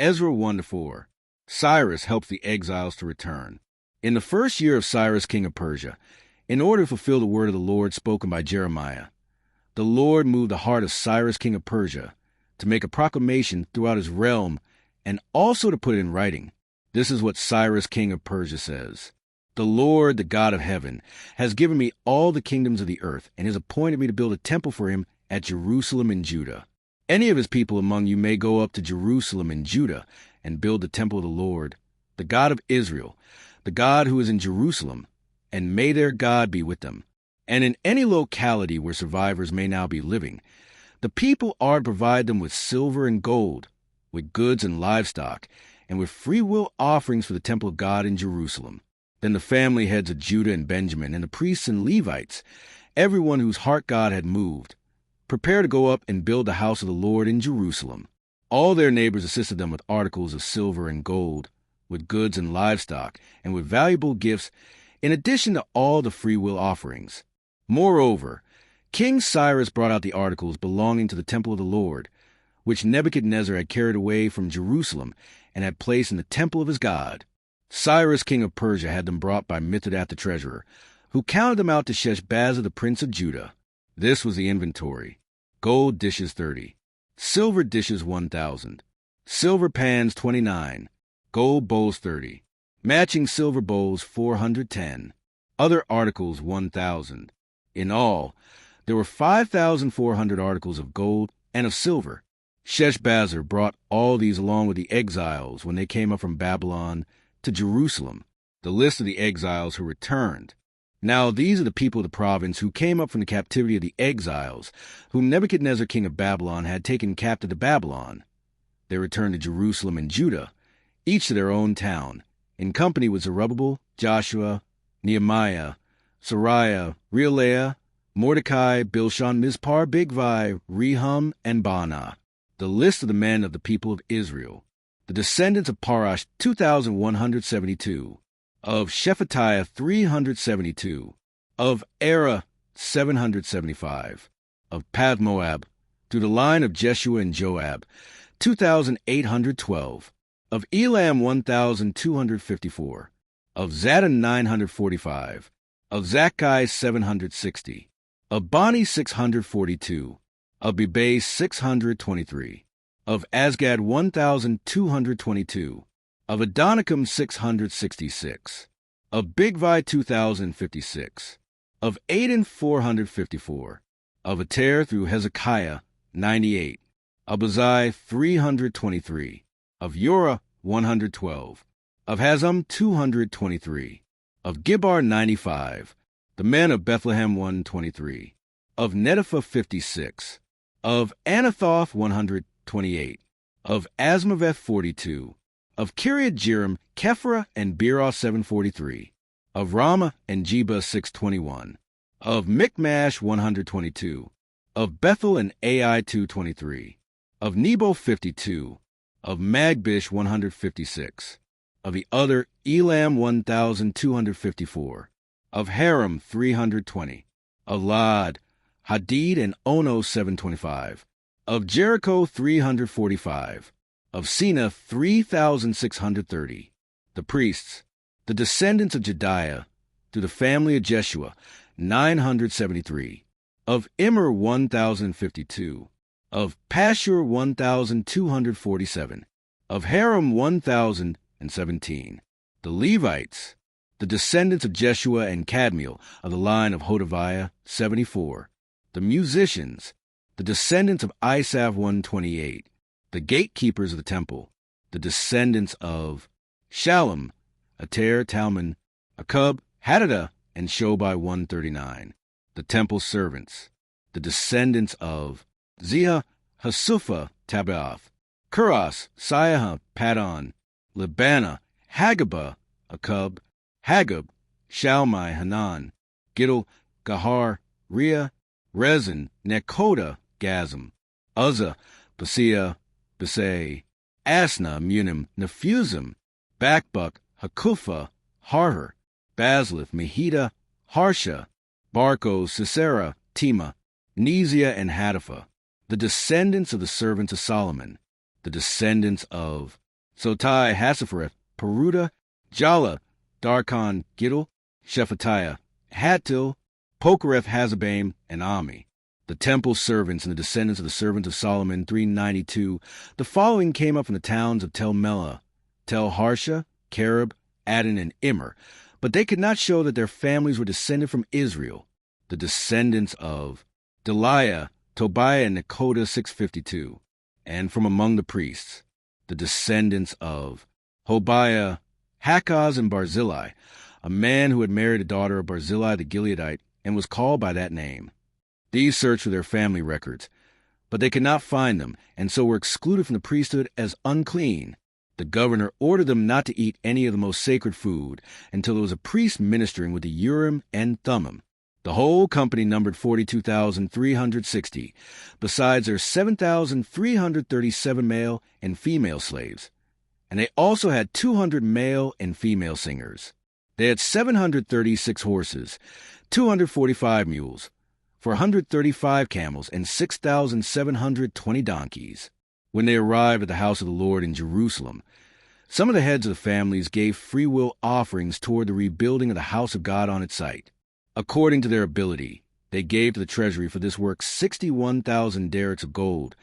Ezra 1-4. Cyrus helps the exiles to return. In the first year of Cyrus, king of Persia, in order to fulfill the word of the Lord spoken by Jeremiah, the Lord moved the heart of Cyrus, king of Persia, to make a proclamation throughout his realm and also to put it in writing. This is what Cyrus, king of Persia, says. The Lord, the God of heaven, has given me all the kingdoms of the earth and has appointed me to build a temple for him at Jerusalem in Judah. Any of his people among you may go up to Jerusalem in Judah and build the temple of the Lord, the God of Israel, the God who is in Jerusalem, and may their God be with them. And in any locality where survivors may now be living, the people are to provide them with silver and gold, with goods and livestock, and with free will offerings for the temple of God in Jerusalem. Then the family heads of Judah and Benjamin, and the priests and Levites, everyone whose heart God had moved, prepare to go up and build the house of the Lord in Jerusalem. All their neighbors assisted them with articles of silver and gold, with goods and livestock, and with valuable gifts, in addition to all the free will offerings. Moreover, King Cyrus brought out the articles belonging to the temple of the Lord, which Nebuchadnezzar had carried away from Jerusalem and had placed in the temple of his God. Cyrus, king of Persia, had them brought by Mithridath the treasurer, who counted them out to Sheshbazzar the prince of Judah. This was the inventory: gold dishes 30, silver dishes 1,000, silver pans 29, gold bowls 30, matching silver bowls 410, other articles 1,000. In all, there were 5,400 articles of gold and of silver. Sheshbazzar brought all these along with the exiles when they came up from Babylon to Jerusalem, the list of the exiles who returned. Now these are the people of the province who came up from the captivity of the exiles, whom Nebuchadnezzar king of Babylon had taken captive to Babylon. They returned to Jerusalem and Judah, each to their own town, in company with Zerubbabel, Joshua, Nehemiah, Sariah, Reelaiah, Mordecai, Bilshan, Mizpar, Bigvai, Rehum, and Baanah. The list of the men of the people of Israel: the descendants of Parash 2,172, of Shephatiah 372, of Era 775, of Pathmoab, through the line of Jeshua and Joab 2,812, of Elam 1,254, of Zadon 945, of Zakkai 760, of Bani 642, of Bebai 623, of Asgad 1,222, of Adonicum 666, of Bigvai 2,056, of Aden 454, of Ater through Hezekiah 98, of Bazai 323, of Yorah 112, of Hazum 223, of Gibbar 95, the men of Bethlehem 123, of Netopha 56, of Anathoth 128, of Asmaveth 42, of Kiriath-Jearim, Kephra, and Beeroth 743, of Ramah and Jeba 621, of Michmash 122, of Bethel and Ai 223, of Nebo 52, of Magbish 156, of the other Elam 1,254, of Haram 320, of Lad, Hadid, and Ono 725, of Jericho 345, of Sina 3,630, the priests, the descendants of Jediah, through the family of Jeshua 973, of Immer 1,052, of Pashur 1,247, of Haram 1,017, the Levites, the descendants of Jeshua and Kadmiel of the line of Hodaviah 74, the musicians, the descendants of Asaph 128, the gatekeepers of the temple, the descendants of Shallum, Ater, Talmon, Akub, Hadadah, and Shobai 139, the temple servants, the descendants of Ziha, Hasupha, Tabaoth, Kuras, Siah, Padon, Libana, Hagabah, Akub, Hagab, Shalmai, Hanan, Gidel, Gahar, Ria, Rezin, Nekoda, Gazam, Uzzah, Basia, Besai, Asna, Munim, Nephuzim, Bakbuk, Hakupha, Harher, Baslith, Mehida, Harsha, Barko, Sisera, Tema, Nesia, and Hatapha, the descendants of the servants of Solomon, the descendants of Sotai, Hassaphareth, Peruda, Jala, Darkon, Giddel, Shephatiah, Hattil, Pokereth, Hazabaim, and Ami. The temple servants and the descendants of the servants of Solomon, 392. The following came up from the towns of Tel Melah, Tel Harsha, Kerub, Adon, and Immer, but they could not show that their families were descended from Israel. The descendants of Deliah, Tobiah, and Nekoda, 652. And from among the priests, the descendants of Hobiah, Hakaz, and Barzillai, a man who had married a daughter of Barzillai the Gileadite and was called by that name. These searched for their family records, but they could not find them, and so were excluded from the priesthood as unclean. The governor ordered them not to eat any of the most sacred food until there was a priest ministering with the Urim and Thummim. The whole company numbered 42,360, besides their 7,337 male and female slaves. And they also had 200 male and female singers. They had 736 horses, 245 mules, 435 camels, and 6,720 donkeys. When they arrived at the house of the Lord in Jerusalem, some of the heads of the families gave freewill offerings toward the rebuilding of the house of God on its site. According to their ability, they gave to the treasury for this work 61,000 derricks of gold,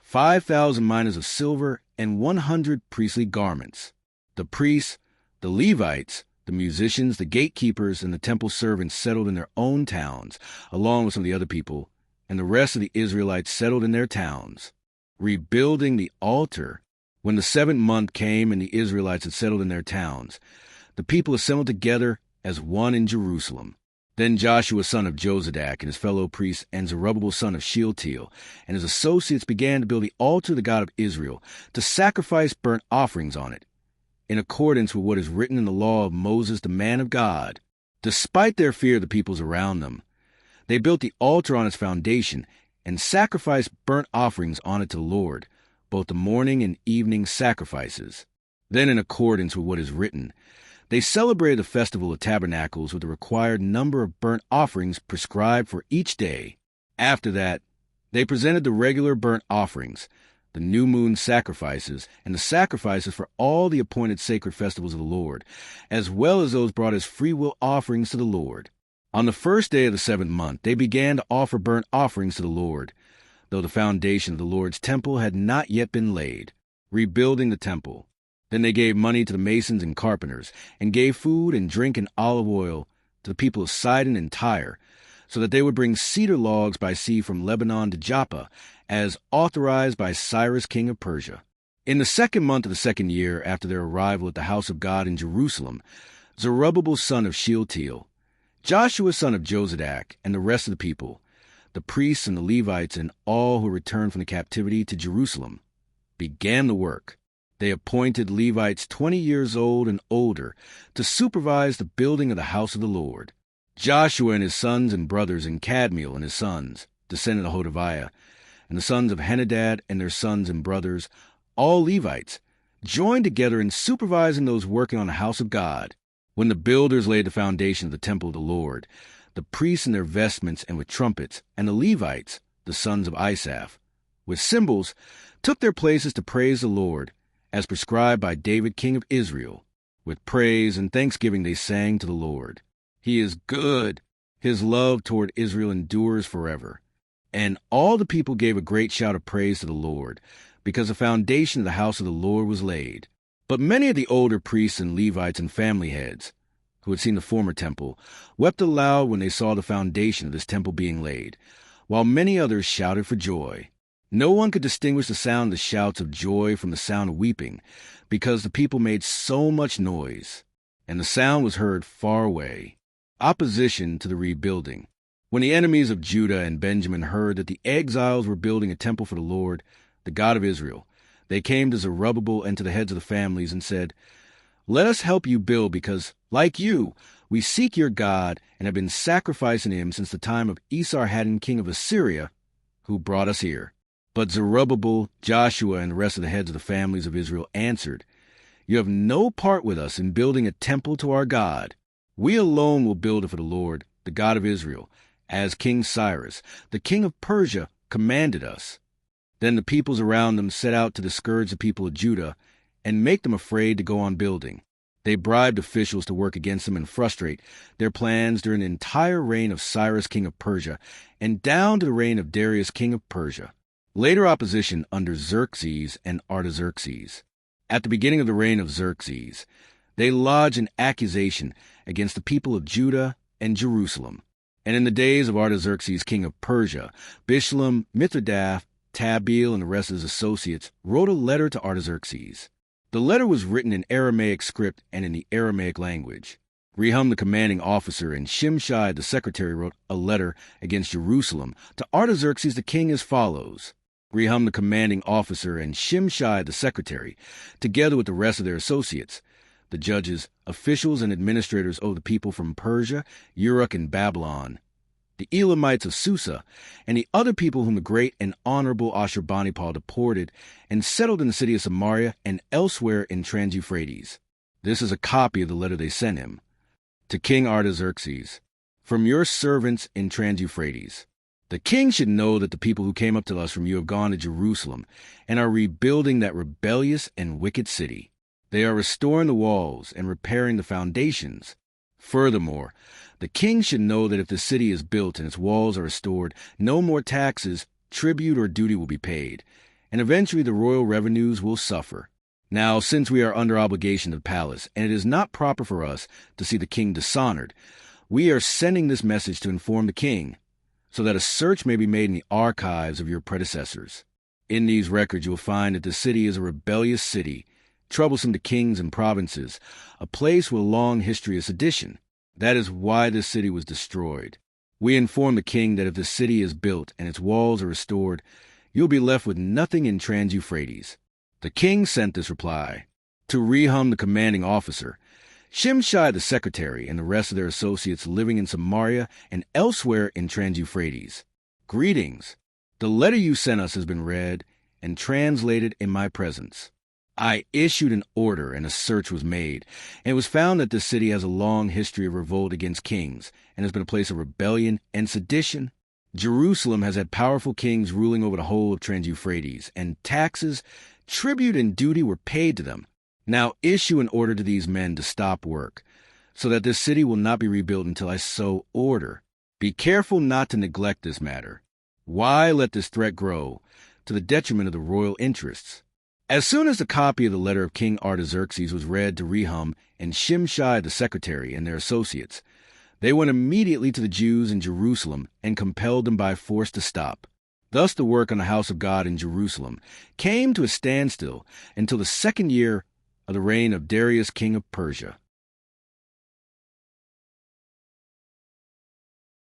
5,000 minas of silver, and 100 priestly garments. The priests, the Levites, the musicians, the gatekeepers, and the temple servants settled in their own towns, along with some of the other people, and the rest of the Israelites settled in their towns. Rebuilding the altar. When the 7th month came and the Israelites had settled in their towns, the people assembled together as one in Jerusalem. Then Joshua son of Jozadak and his fellow priests and Zerubbabel son of Shealtiel and his associates began to build the altar of the God of Israel, to sacrifice burnt offerings on it, in accordance with what is written in the law of Moses the man of God. Despite their fear of the peoples around them, they built the altar on its foundation and sacrificed burnt offerings on it to the Lord, both the morning and evening sacrifices. Then, in accordance with what is written, they celebrated the festival of tabernacles with the required number of burnt offerings prescribed for each day. After that, they presented the regular burnt offerings, the new moon sacrifices, and the sacrifices for all the appointed sacred festivals of the Lord, as well as those brought as freewill offerings to the Lord. On the first day of the 7th month, they began to offer burnt offerings to the Lord, though the foundation of the Lord's temple had not yet been laid, rebuilding the temple. Then they gave money to the masons and carpenters, and gave food and drink and olive oil to the people of Sidon and Tyre, so that they would bring cedar logs by sea from Lebanon to Joppa, as authorized by Cyrus king of Persia. In the 2nd month of the 2nd year after their arrival at the house of God in Jerusalem, Zerubbabel son of Shealtiel, Joshua son of Jozadak, and the rest of the people, the priests and the Levites and all who returned from the captivity to Jerusalem, began the work. They appointed Levites 20 years old and older to supervise the building of the house of the Lord. Joshua and his sons and brothers, and Kadmiel and his sons, descendant of Hodaviah, and the sons of Henadad and their sons and brothers, all Levites, joined together in supervising those working on the house of God. When the builders laid the foundation of the temple of the Lord, the priests in their vestments and with trumpets, and the Levites, the sons of Asaph, with cymbals, took their places to praise the Lord, as prescribed by David king of Israel. With praise and thanksgiving they sang to the Lord. He is good. His love toward Israel endures forever. And all the people gave a great shout of praise to the Lord, because the foundation of the house of the Lord was laid. But many of the older priests and Levites and family heads, who had seen the former temple, wept aloud when they saw the foundation of this temple being laid, while many others shouted for joy. No one could distinguish the sound of the shouts of joy from the sound of weeping, because the people made so much noise, and the sound was heard far away. Opposition to the rebuilding. When the enemies of Judah and Benjamin heard that the exiles were building a temple for the Lord, the God of Israel, they came to Zerubbabel and to the heads of the families and said, "Let us help you build, because, like you, we seek your God and have been sacrificing him since the time of Esarhaddon king of Assyria, who brought us here." But Zerubbabel, Joshua, and the rest of the heads of the families of Israel answered, "You have no part with us in building a temple to our God. We alone will build it for the Lord, the God of Israel, as King Cyrus, the king of Persia, commanded us." Then the peoples around them set out to discourage the people of Judah and make them afraid to go on building. They bribed officials to work against them and frustrate their plans during the entire reign of Cyrus, king of Persia, and down to the reign of Darius, king of Persia. Later opposition under Xerxes and Artaxerxes. At the beginning of the reign of Xerxes, they lodged an accusation against the people of Judah and Jerusalem. And in the days of Artaxerxes, king of Persia, Bishlam, Mithridath, Tabeel, and the rest of his associates wrote a letter to Artaxerxes. The letter was written in Aramaic script and in the Aramaic language. Rehum, the commanding officer, and Shimshai, the secretary, wrote a letter against Jerusalem to Artaxerxes the king as follows. Rehum, the commanding officer, and Shimshai, the secretary, together with the rest of their associates, the judges, officials, and administrators of the people from Persia, Uruk, and Babylon, the Elamites of Susa, and the other people whom the great and honorable Ashurbanipal deported and settled in the city of Samaria and elsewhere in Trans-Euphrates. This is a copy of the letter they sent him. To King Artaxerxes, from your servants in Trans-Euphrates. The king should know that the people who came up to us from you have gone to Jerusalem and are rebuilding that rebellious and wicked city. They are restoring the walls and repairing the foundations. Furthermore, the king should know that if the city is built and its walls are restored, no more taxes, tribute, or duty will be paid, and eventually the royal revenues will suffer. Now, since we are under obligation to the palace, and it is not proper for us to see the king dishonored, we are sending this message to inform the king, so that a search may be made in the archives of your predecessors. In these records you will find that the city is a rebellious city, troublesome to kings and provinces, a place with a long history of sedition. That is why this city was destroyed. We inform the king that if the city is built and its walls are restored, you'll be left with nothing in Trans-Euphrates. The king sent this reply to Rehum, the commanding officer, Shimshai, the secretary, and the rest of their associates living in Samaria and elsewhere in Trans-Euphrates. Greetings. The letter you sent us has been read and translated in my presence. I issued an order and a search was made, and it was found that this city has a long history of revolt against kings and has been a place of rebellion and sedition. Jerusalem has had powerful kings ruling over the whole of Trans-Euphrates, and taxes, tribute, and duty were paid to them. Now issue an order to these men to stop work, so that this city will not be rebuilt until I so order. Be careful not to neglect this matter. Why let this threat grow to the detriment of the royal interests? As soon as the copy of the letter of King Artaxerxes was read to Rehum and Shimshai the secretary and their associates, they went immediately to the Jews in Jerusalem and compelled them by force to stop. Thus the work on the house of God in Jerusalem came to a standstill until the second year of the reign of Darius king of Persia.